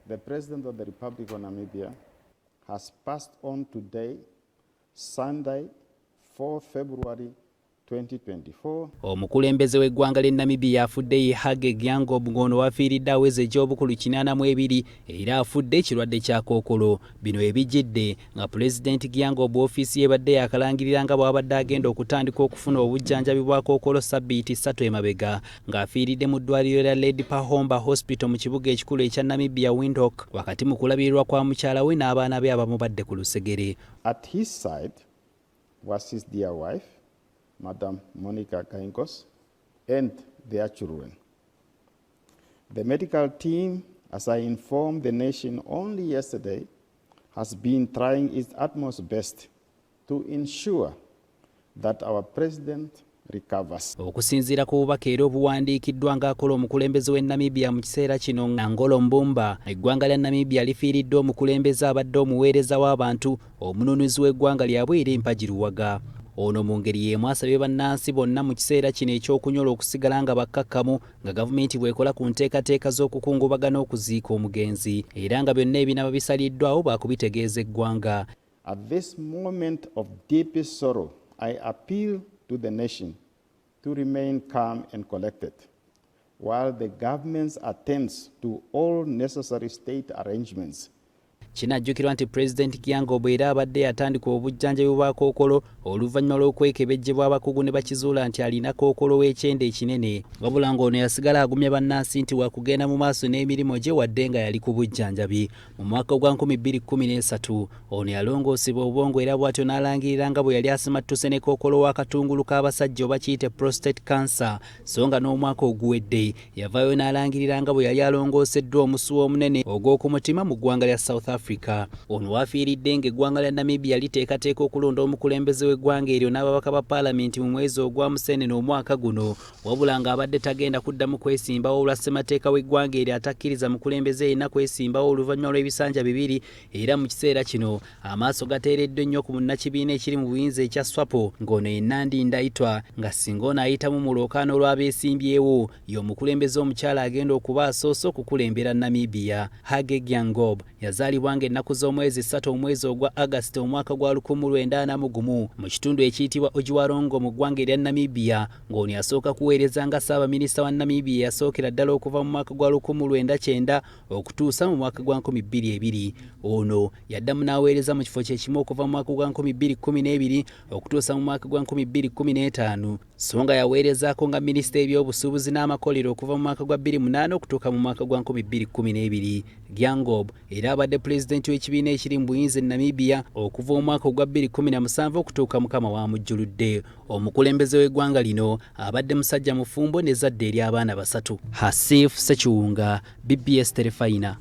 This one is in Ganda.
The President of the Republic of Namibia has passed on today, Sunday, 4 February 2024. Omukulembeze w'eggwanga ly'e Namibia afudde Hage Geingob ng'ono wafiiridde aweza eky'obukulu 42 era afudde ekirwadde kya kookolo. Bino ebijjidde nga Pulezidenti Geingob ofiisi y'ebadde yakalangirira nga bw'abadde agenda okutandika okufuna obujjanjabi bwa kookolo ssabbiiti 3 emabega ng'afiiridde mu ddwaliro lya Lady Pahomba Hospital mu kibuga ekikulu ekya Namibia Windhoek wakati mu kulabirirwa kwa mukyala we n'abaana be abamubadde ku lusegere. At his side was his dear wife, Madam Monica Geingob, and their children. The medical team, as I informed the nation only yesterday, has been trying its utmost best to ensure that our president recovers. Okusinziira ku bubaka era obuwandiikiddwa ng'akola omukulembeze w'e Namibia mu kiseera kino Ngolo Mbumba, eggwanga lya Namibia lifiiridde omukulembeze abadde omuweereza w'abantu, omununuzi w'eggwanga lyabwe era empajiruwaga. Ono mu ngeri y'emu asabye bannansi bonna mu kiseera kino ekyokunyola okusigala nga bakkakkamu nga gavumenti bw'ekola ku nteekateeka z'okukungubagana okuziika omugenzi era nga byonna ebinaba bisaliddwawo baakubitegeeza eggwanga. At this moment of deepest sorrow, I appeal to the nation to remain calm and collected while the government attends to all necessary state arrangements. Kinajjukirwa nti Pulezidenti Geingob era abadde yatandika obujjanjabi bwa kookolo oluvannyuma lw'okwekebejjebwa abakugu ne bakizuula nti alina kookolo w'ekyenda ekinene. Wabula ng'ono yasigala agumya bannansi nti wakugenda mu maaso n'emirimu gye wadde nga yali ku bujjanjabi. Mu mwaka gwa 2013 ono yalongoosebwa obwongo era bw'atyo n'alangirira nga bwe yali asimattuse ne kookolo w'akatungulu k'abasajja oba kiyite prostate cancer, so nga n'omwaka oguwedde yavaayo n'alangirira nga bwe yali alongooseddwa omusu omunene ogw'oku mutima mu ggwanga lya South Africa. Ono wafiiridde ng'eggwanga lya Namibia liteekateeka okulonda omukulembeze w'eggwanga eryo n'ababaka ba paalamenti mu mwezi ogwa Museenene omwaka guno, wabula ng'abadde tagenda kuddamu kwesimbawo olwa ssemateeka w'eggwanga eryo atakkiriza mukulembeze yenna kwesimbawo oluvannyuma lw'ebisanja 2 era mu kiseera kino amaaso gateereddwa nnyo ku munnakibiina ekiri mu buyinza ekya SWAPO ng'ono ye Nandi Ndaitwah nga singa ono ayitamu mu lwokaano lw'abeesimbyewo y'omukulembeze omukyala agenda okuba asoose okukulembera Namibia. Hage Geingob yazaalibwa ng'ennaku z'omwezi 3 omwezi ogwa August omwaka gwa 1941 mu kitundu ekiyitibwa Ojiwarongo mu ggwanga erya Namibia, ng'ono yasooka kuweereza nga Ssaabaminisita wa Namibia yasookera ddala okuva mu mwaka gwa 1990 okutuusa mu mwaka gwa 2002. Ono yaddamu n'aweereza mu kifo kye kimu okuva mu mwaka gwa 2012 okutuusa mu mwaka gwa 2015, so nga yaweerezaako nga minisita ebyobusuubuzi n'amakolero okuva mu mwaka gwa 2008 okutuuka mu mwaka gwa 2012. Geingob era abadde pulezidenti w'ekibiina ekiri mu buyinza e Namibia okuva mu mwaka ogwa 2017 okutuuka mukama wamujjuludde. Omukulembeze w'eggwanga lino abadde musajja mufumbo n'ezzadde ery'abaana 3. Hasif Sekiwunga, BBS Terefayina.